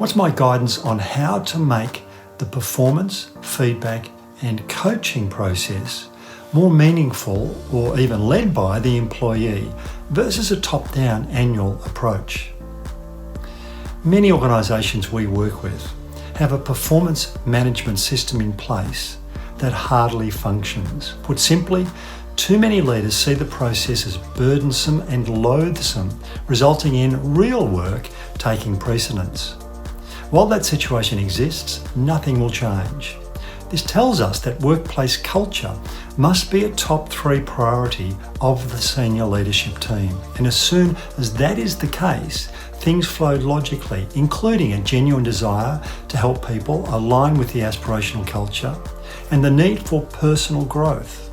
What's my guidance on how to make the performance, feedback, and coaching process more meaningful or even led by the employee versus a top-down annual approach? Many organisations we work with have a performance management system in place that hardly functions. Put simply, too many leaders see the process as burdensome and loathsome, resulting in real work taking precedence. While that situation exists, nothing will change. This tells us that workplace culture must be a top 3 priority of the senior leadership team. And as soon as that is the case, things flow logically, including a genuine desire to help people align with the aspirational culture and the need for personal growth.